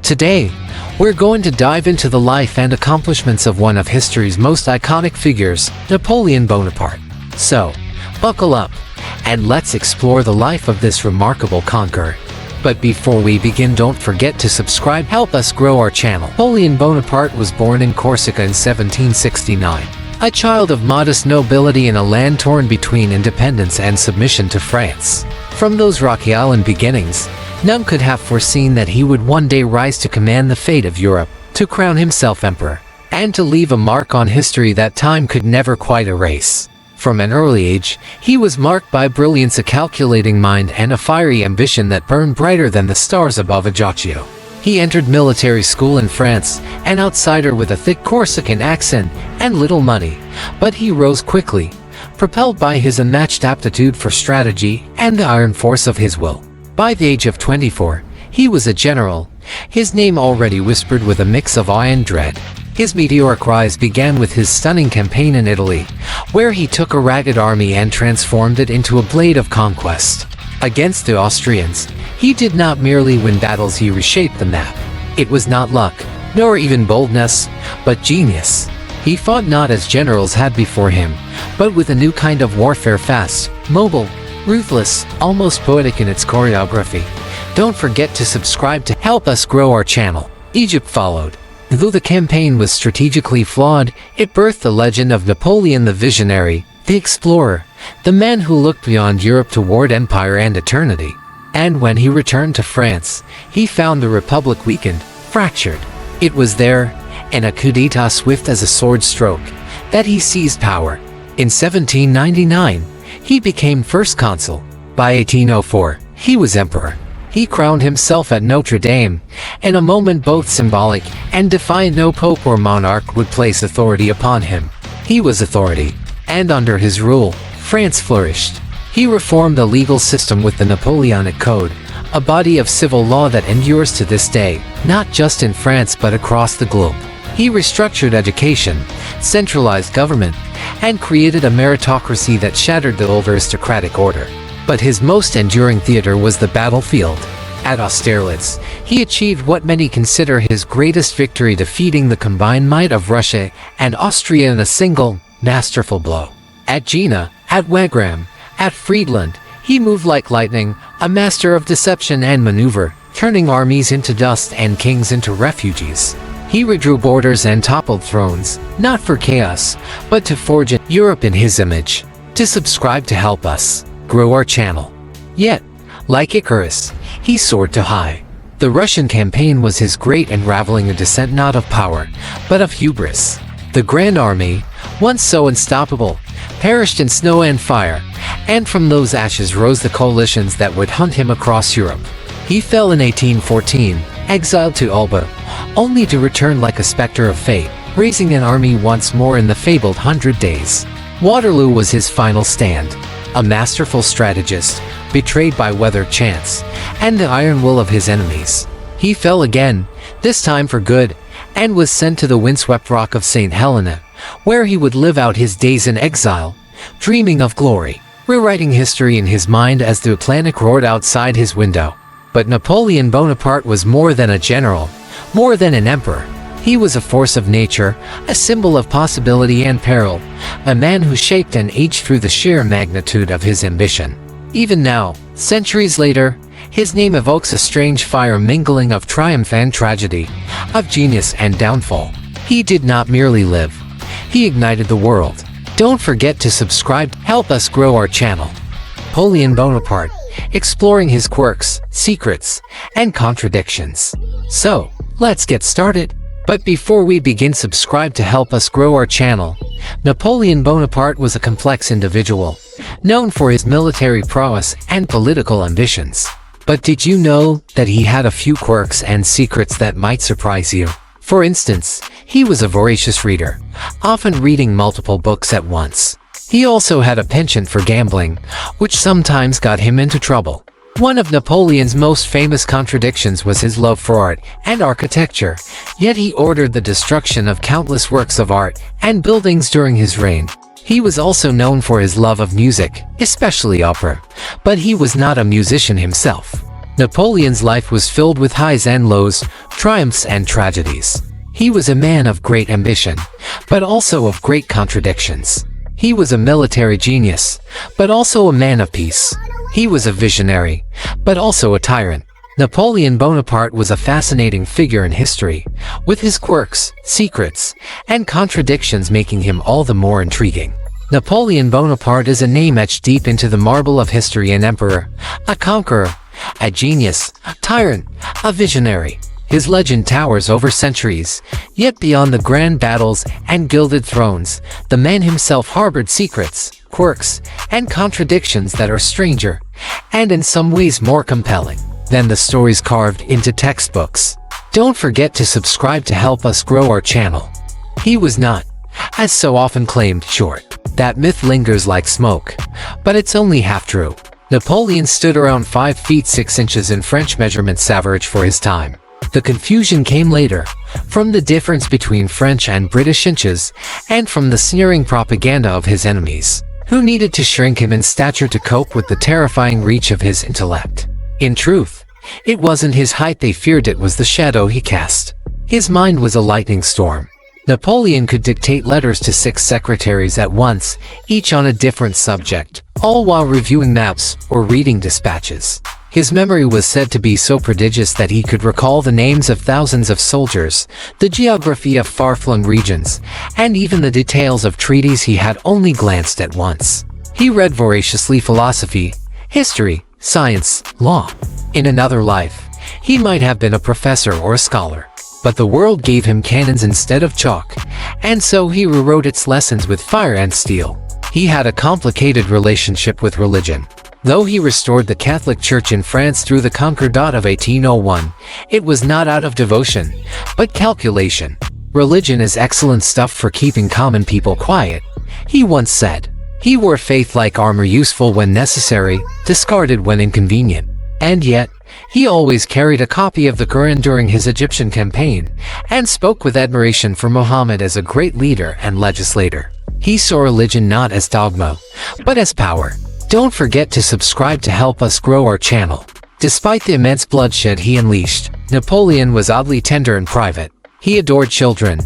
Today, we're going to dive into the life and accomplishments of one of history's most iconic figures, Napoleon Bonaparte. So, buckle up, and let's explore the life of this remarkable conqueror. But before we begin, don't forget to subscribe, help us grow our channel. Napoleon Bonaparte was born in Corsica in 1769. A child of modest nobility in a land torn between independence and submission to France. From those rocky island beginnings, none could have foreseen that he would one day rise to command the fate of Europe, to crown himself emperor, and to leave a mark on history that time could never quite erase. From an early age, he was marked by brilliance, a calculating mind, and a fiery ambition that burned brighter than the stars above Ajaccio. He entered military school in France, an outsider with a thick Corsican accent and little money, but he rose quickly, propelled by his unmatched aptitude for strategy and the iron force of his will. By the age of 24, he was a general, his name already whispered with a mix of awe and dread. His meteoric rise began with his stunning campaign in Italy, where he took a ragged army and transformed it into a blade of conquest. Against the Austrians, he did not merely win battles, he reshaped the map. It was not luck, nor even boldness, but genius. He fought not as generals had before him, but with a new kind of warfare, fast, mobile, ruthless, almost poetic in its choreography. Don't forget to subscribe to help us grow our channel. Egypt followed. Though the campaign was strategically flawed, it birthed the legend of Napoleon the Visionary, the explorer, the man who looked beyond Europe toward empire and eternity. And when he returned to France, he found the Republic weakened, fractured. It was there, in a coup d'etat swift as a sword stroke, that he seized power. In 1799, he became first consul. By 1804, he was emperor. He crowned himself at Notre Dame, in a moment both symbolic and defiant. No pope or monarch would place authority upon him. He was authority, and under his rule, France flourished. He reformed the legal system with the Napoleonic Code, a body of civil law that endures to this day, not just in France but across the globe. He restructured education, centralized government, and created a meritocracy that shattered the old aristocratic order. But his most enduring theater was the battlefield. At Austerlitz, he achieved what many consider his greatest victory, defeating the combined might of Russia and Austria in a single, masterful blow. At Jena, at Wagram, at Friedland, he moved like lightning, a master of deception and maneuver, turning armies into dust and kings into refugees. He redrew borders and toppled thrones, not for chaos, but to forge Europe in his image. To subscribe to help us grow our channel. Yet, like Icarus, he soared too high. The Russian campaign was his great unraveling, a descent not of power, but of hubris. The Grand Army, once so unstoppable, perished in snow and fire, and from those ashes rose the coalitions that would hunt him across Europe. He fell in 1814, exiled to Elba, only to return like a specter of fate, raising an army once more in the fabled 100 Days. Waterloo was his final stand. A masterful strategist, betrayed by weather, chance, and the iron will of his enemies. He fell again, this time for good, and was sent to the windswept rock of St. Helena, where he would live out his days in exile, dreaming of glory, rewriting history in his mind as the Atlantic roared outside his window. But Napoleon Bonaparte was more than a general, more than an emperor. He was a force of nature, a symbol of possibility and peril, a man who shaped and aged through the sheer magnitude of his ambition. Even now, centuries later, his name evokes a strange fire mingling of triumph and tragedy, of genius and downfall. He did not merely live. He ignited the world. Don't forget to subscribe, help us grow our channel. Napoleon Bonaparte, exploring his quirks, secrets, and contradictions. So, let's get started. But before we begin, subscribe to help us grow our channel. Napoleon Bonaparte was a complex individual, known for his military prowess and political ambitions. But did you know that he had a few quirks and secrets that might surprise you? For instance, he was a voracious reader, often reading multiple books at once. He also had a penchant for gambling, which sometimes got him into trouble. One of Napoleon's most famous contradictions was his love for art and architecture, yet he ordered the destruction of countless works of art and buildings during his reign. He was also known for his love of music, especially opera, but he was not a musician himself. Napoleon's life was filled with highs and lows, triumphs and tragedies. He was a man of great ambition, but also of great contradictions. He was a military genius, but also a man of peace. He was a visionary, but also a tyrant. Napoleon Bonaparte was a fascinating figure in history, with his quirks, secrets, and contradictions making him all the more intriguing. Napoleon Bonaparte is a name etched deep into the marble of history: an emperor, a conqueror, a genius, a tyrant, a visionary. His legend towers over centuries, yet beyond the grand battles and gilded thrones, the man himself harbored secrets, quirks, and contradictions that are stranger, and in some ways more compelling, than the stories carved into textbooks. Don't forget to subscribe to help us grow our channel. He was not, as so often claimed, short. That myth lingers like smoke, but it's only half true. Napoleon stood around 5 feet 6 inches in French measurements average for his time. The confusion came later, from the difference between French and British inches, and from the sneering propaganda of his enemies, who needed to shrink him in stature to cope with the terrifying reach of his intellect. In truth, it wasn't his height they feared, it was the shadow he cast. His mind was a lightning storm. Napoleon could dictate letters to 6 secretaries at once, each on a different subject, all while reviewing maps or reading dispatches. His memory was said to be so prodigious that he could recall the names of thousands of soldiers, the geography of far-flung regions, and even the details of treaties he had only glanced at once. He read voraciously philosophy, history, science, law. In another life, he might have been a professor or a scholar. But the world gave him cannons instead of chalk, and so he rewrote its lessons with fire and steel. He had a complicated relationship with religion. Though he restored the Catholic Church in France through the Concordat of 1801, it was not out of devotion, but calculation. "Religion is excellent stuff for keeping common people quiet," he once said. He wore faith like armor, useful when necessary, discarded when inconvenient. And yet, he always carried a copy of the Quran during his Egyptian campaign, and spoke with admiration for Muhammad as a great leader and legislator. He saw religion not as dogma, but as power. Don't forget to subscribe to help us grow our channel. Despite the immense bloodshed he unleashed, Napoleon was oddly tender in private. He adored children,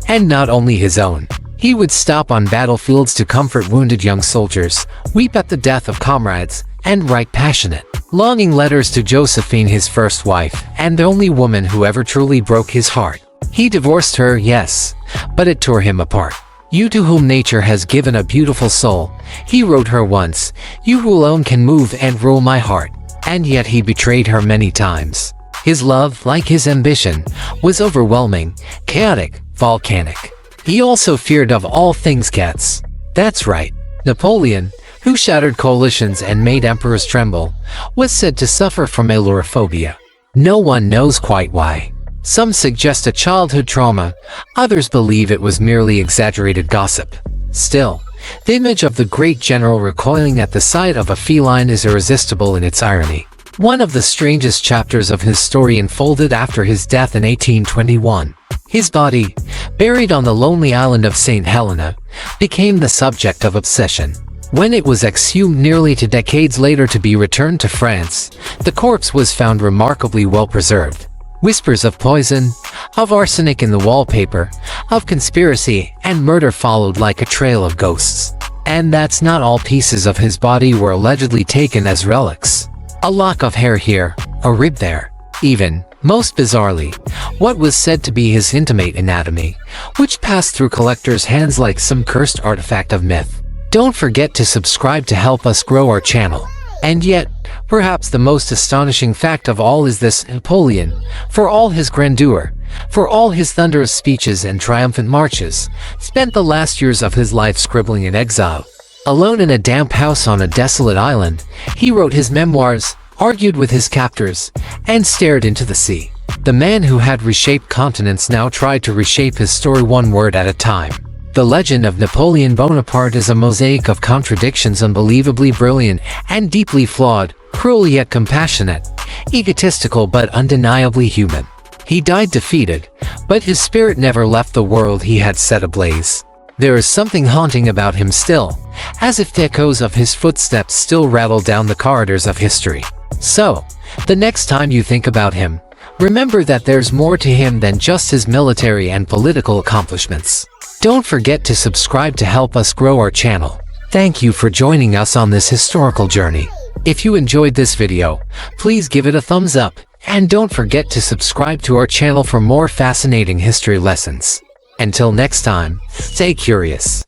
and not only his own. He would stop on battlefields to comfort wounded young soldiers, weep at the death of comrades, and write passionate, longing letters to Josephine, his first wife, and the only woman who ever truly broke his heart. He divorced her, yes, but it tore him apart. "You to whom nature has given a beautiful soul," he wrote her once, "you who alone can move and rule my heart." And yet he betrayed her many times. His love, like his ambition, was overwhelming, chaotic, volcanic. He also feared of all things cats. That's right, Napoleon, who shattered coalitions and made emperors tremble, was said to suffer from ailurophobia. No one knows quite why. Some suggest a childhood trauma, others believe it was merely exaggerated gossip. Still, the image of the great general recoiling at the sight of a feline is irresistible in its irony. One of the strangest chapters of his story unfolded after his death in 1821. His body, buried on the lonely island of St. Helena, became the subject of obsession. When it was exhumed nearly 2 decades later to be returned to France, the corpse was found remarkably well preserved. Whispers of poison, of arsenic in the wallpaper, of conspiracy and murder followed like a trail of ghosts. And that's not all. Pieces of his body were allegedly taken as relics. A lock of hair here, a rib there. Even, most bizarrely, what was said to be his intimate anatomy, which passed through collectors' hands like some cursed artifact of myth. Don't forget to subscribe to help us grow our channel. And yet, perhaps the most astonishing fact of all is this: Napoleon, for all his grandeur, for all his thunderous speeches and triumphant marches, spent the last years of his life scribbling in exile. Alone in a damp house on a desolate island, he wrote his memoirs, argued with his captors, and stared into the sea. The man who had reshaped continents now tried to reshape his story one word at a time. The legend of Napoleon Bonaparte is a mosaic of contradictions, unbelievably brilliant and deeply flawed, cruel yet compassionate, egotistical but undeniably human. He died defeated, but his spirit never left the world he had set ablaze. There is something haunting about him still, as if the echoes of his footsteps still rattle down the corridors of history. So, The next time you think about him, remember that there's more to him than just his military and political accomplishments. Don't forget to subscribe to help us grow our channel. Thank you for joining us on this historical journey. If you enjoyed this video, please give it a thumbs up, and don't forget to subscribe to our channel for more fascinating history lessons. Until next time, stay curious.